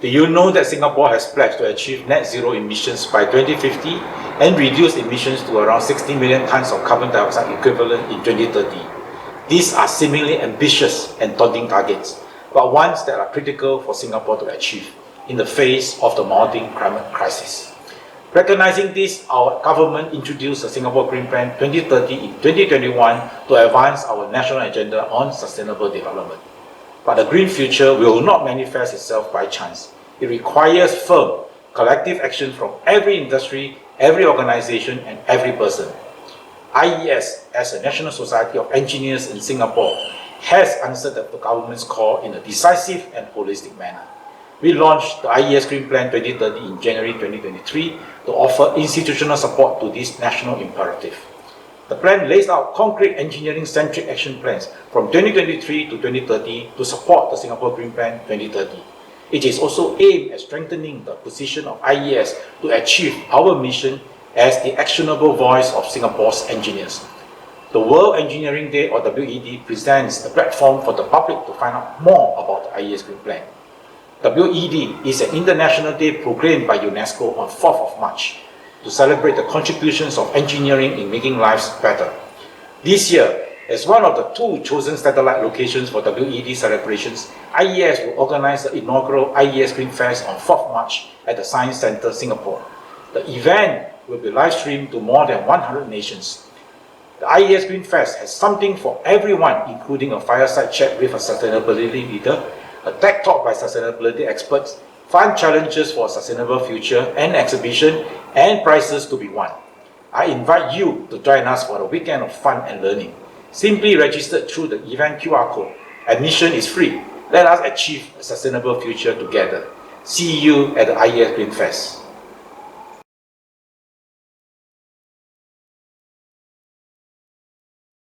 Do you know that Singapore has pledged to achieve net zero emissions by 2050 and reduce emissions to around 60 million tons of carbon dioxide equivalent in 2030? These are seemingly ambitious and daunting targets, but ones that are critical for Singapore to achieve in the face of the mounting climate crisis. Recognizing this, our government introduced the Singapore Green Plan 2030 in 2021 to advance our national agenda on sustainable development. But the green future will not manifest itself by chance. It requires firm, collective action from every industry, every organization, and every person. IES, as a National Society of Engineers in Singapore, has answered the government's call in a decisive and holistic manner. We launched the IES Green Plan 2030 in January 2023 to offer institutional support to this national imperative. The plan lays out concrete engineering-centric action plans from 2023 to 2030 to support the Singapore Green Plan 2030. It is also aimed at strengthening the position of IES to achieve our mission as the actionable voice of Singapore's engineers. The World Engineering Day, or WED, presents a platform for the public to find out more about the IES Green Plan. WED is an international day proclaimed by UNESCO on 4th of March to celebrate the contributions of engineering in making lives better. This year, as one of the 2 chosen satellite locations for WED celebrations, IES will organize the inaugural IES Green Fest on 4th March at the Science Centre, Singapore. The event will be live streamed to more than 100 nations. The IES Green Fest has something for everyone, including a fireside chat with a sustainability leader, a tech talk by sustainability experts, fun challenges for a sustainable future, an exhibition, and prizes to be won. I invite you to join us for a weekend of fun and learning. Simply register through the event QR code. Admission is free. Let us achieve a sustainable future together. See you at the IES Green Fest.